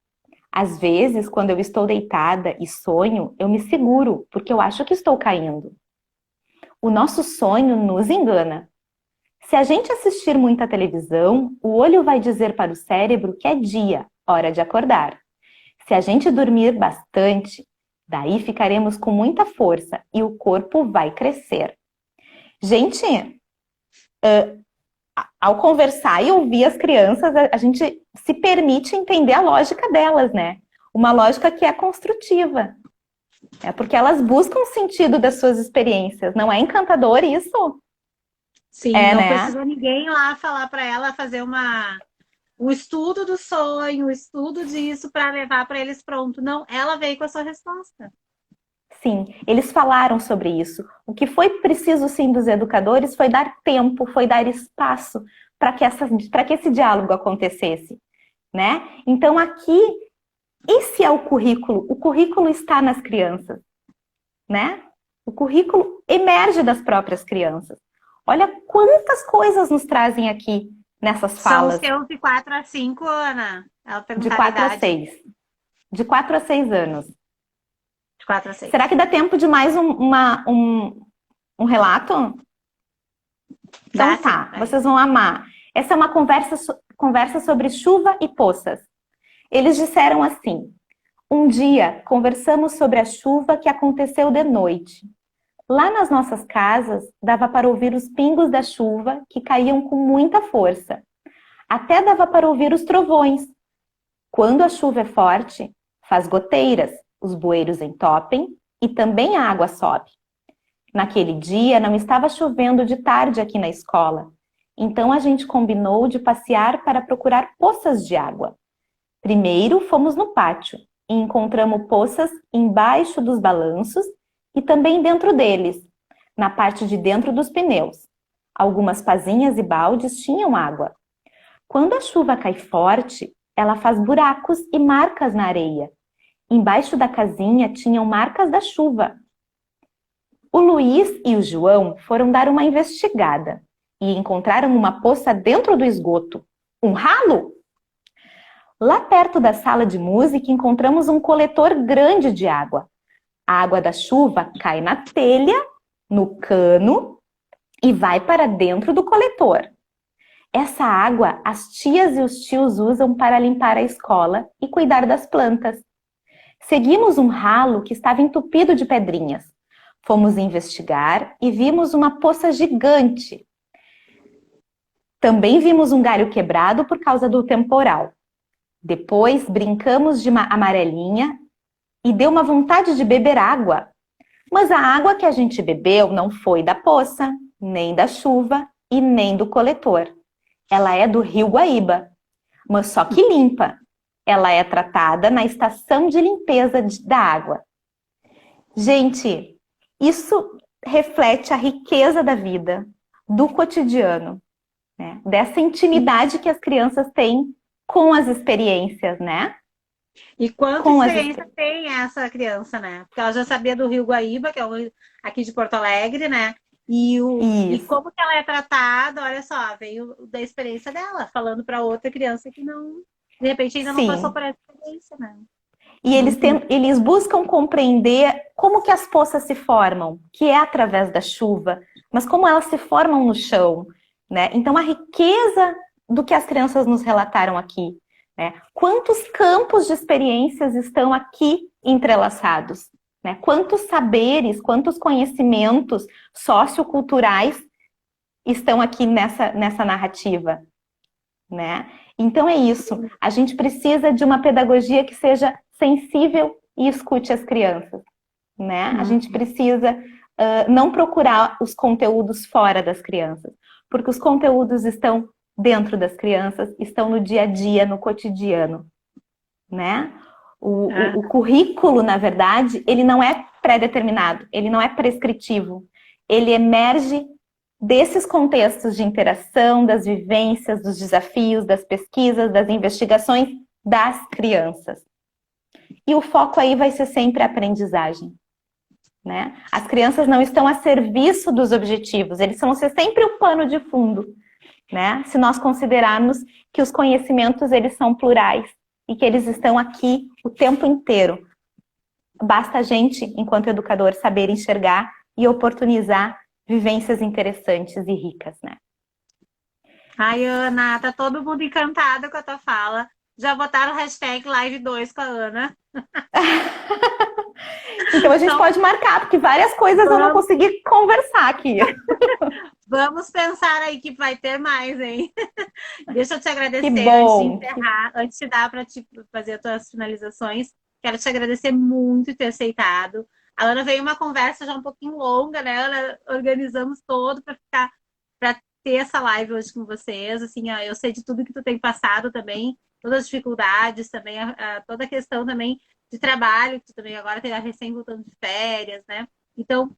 Às vezes, quando eu estou deitada e sonho, eu me seguro, porque eu acho que estou caindo. O nosso sonho nos engana. Se a gente assistir muita televisão, o olho vai dizer para o cérebro que é dia, hora de acordar. Se a gente dormir bastante, daí ficaremos com muita força e o corpo vai crescer. Gente, ao conversar e ouvir as crianças, a gente se permite entender a lógica delas, né? Uma lógica que é construtiva. É porque elas buscam o sentido das suas experiências. Não é encantador isso? Sim, não precisa ninguém lá falar para ela fazer um estudo do sonho, um estudo disso para levar para eles pronto. Não, ela veio com a sua resposta. Sim, eles falaram sobre isso. O que foi preciso, sim, dos educadores foi dar tempo, foi dar espaço para que esse diálogo acontecesse, né? Então, aqui, esse é o currículo. O currículo está nas crianças, né? O currículo emerge das próprias crianças. Olha quantas coisas nos trazem aqui nessas falas. São os teus de 4 a 5, Ana? De 4 a 6. De 4 a 6 anos. De 4 a 6. Será que dá tempo de mais um relato? Então tá, vocês vão amar. Essa é uma conversa sobre chuva e poças. Eles disseram assim: um dia conversamos sobre a chuva que aconteceu de noite. Lá nas nossas casas, dava para ouvir os pingos da chuva que caíam com muita força. Até dava para ouvir os trovões. Quando a chuva é forte, faz goteiras, os bueiros entopem e também a água sobe. Naquele dia não estava chovendo de tarde aqui na escola, então a gente combinou de passear para procurar poças de água. Primeiro fomos no pátio e encontramos poças embaixo dos balanços e também dentro deles, na parte de dentro dos pneus. Algumas pazinhas e baldes tinham água. Quando a chuva cai forte, ela faz buracos e marcas na areia. Embaixo da casinha tinham marcas da chuva. O Luiz e o João foram dar uma investigada e encontraram uma poça dentro do esgoto. Um ralo? Lá perto da sala de música encontramos um coletor grande de água. A água da chuva cai na telha, no cano e vai para dentro do coletor. Essa água as tias e os tios usam para limpar a escola e cuidar das plantas. Seguimos um ralo que estava entupido de pedrinhas. Fomos investigar e vimos uma poça gigante. Também vimos um galho quebrado por causa do temporal. Depois brincamos de uma amarelinha e deu uma vontade de beber água. Mas a água que a gente bebeu não foi da poça, nem da chuva e nem do coletor. Ela é do Rio Guaíba, mas só que limpa. Ela é tratada na estação de limpeza da água. Gente, isso reflete a riqueza da vida, do cotidiano, né? Dessa intimidade que as crianças têm com as experiências, né? E quanta experiência tem essa criança, né? Porque ela já sabia do Rio Guaíba, que é o rio aqui de Porto Alegre, né? E como que ela é tratada, olha só, veio da experiência dela, falando para outra criança que não, de repente ainda não passou por essa experiência, né? E eles buscam compreender como que as poças se formam, que é através da chuva, mas como elas se formam no chão, né? Então a riqueza do que as crianças nos relataram aqui, né? Quantos campos de experiências estão aqui entrelaçados, né? Quantos saberes, quantos conhecimentos socioculturais estão aqui nessa narrativa, né? Então é isso. A gente precisa de uma pedagogia que seja sensível e escute as crianças, né? A gente precisa não procurar os conteúdos fora das crianças, porque os conteúdos estão dentro das crianças, estão no dia a dia, no cotidiano, né? O currículo, na verdade, ele não é pré-determinado, ele não é prescritivo, ele emerge desses contextos de interação, das vivências, dos desafios, das pesquisas, das investigações das crianças. E o foco aí vai ser sempre a aprendizagem, né? As crianças não estão a serviço dos objetivos, eles vão ser sempre o pano de fundo, né? Se nós considerarmos que os conhecimentos, eles são plurais e que eles estão aqui o tempo inteiro. Basta a gente, enquanto educador, saber enxergar e oportunizar vivências interessantes e ricas, né? Ai, Ana, tá todo mundo encantado com a tua fala. Já botaram o hashtag Live 2 com a Ana. Então a gente pode marcar, porque várias coisas eu não consegui conversar aqui. Vamos pensar aí que vai ter mais, hein? Deixa eu te agradecer Que bom. antes de encerrar, antes de dar para te fazer as tuas finalizações. Quero te agradecer muito ter aceitado. A Ana veio uma conversa já um pouquinho longa, né? Ana, organizamos todo para ter essa live hoje com vocês. Assim, ó, eu sei de tudo que tu tem passado também, todas as dificuldades também, toda a questão também de trabalho, que tu também agora está recém voltando de férias, né? Então,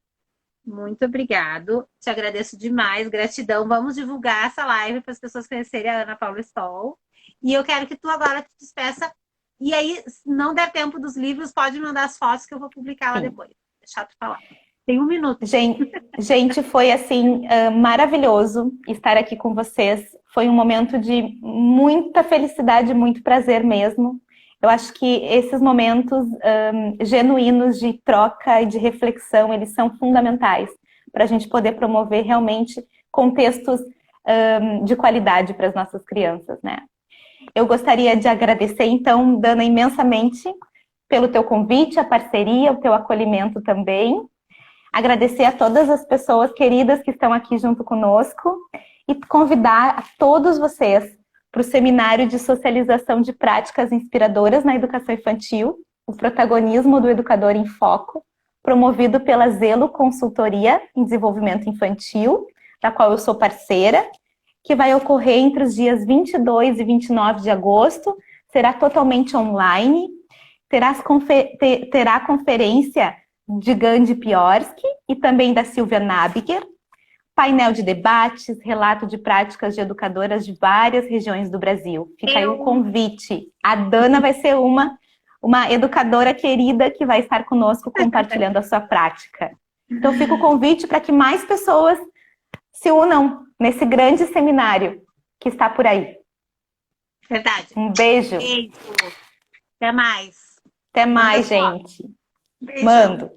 muito obrigado. Te agradeço demais. Gratidão. Vamos divulgar essa live para as pessoas conhecerem a Ana Paula Stoll. E eu quero que tu agora te despeça. E aí, se não der tempo dos livros, pode mandar as fotos que eu vou publicar lá depois. Deixar tu falar. Tem 1 minuto. Gente, foi assim, maravilhoso estar aqui com vocês. Foi um momento de muita felicidade, muito prazer mesmo. Eu acho que esses momentos genuínos de troca e de reflexão, eles são fundamentais para a gente poder promover realmente contextos de qualidade para as nossas crianças, né? Eu gostaria de agradecer, então, Dana, imensamente pelo teu convite, a parceria, o teu acolhimento também. Agradecer a todas as pessoas queridas que estão aqui junto conosco e convidar a todos vocês para o Seminário de Socialização de Práticas Inspiradoras na Educação Infantil, o protagonismo do Educador em Foco, promovido pela Zelo Consultoria em Desenvolvimento Infantil, da qual eu sou parceira, que vai ocorrer entre os dias 22 e 29 de agosto, será totalmente online, terá a conferência de Gandhi Piorsky e também da Silvia Nabiger, painel de debates, relato de práticas de educadoras de várias regiões do Brasil. Fica aí o convite. A Dana vai ser uma educadora querida que vai estar conosco compartilhando a sua prática. Então fica o convite para que mais pessoas se unam nesse grande seminário que está por aí. Verdade. Um beijo. Beijo. Até mais. Até mais, gente. Beijo. Mando.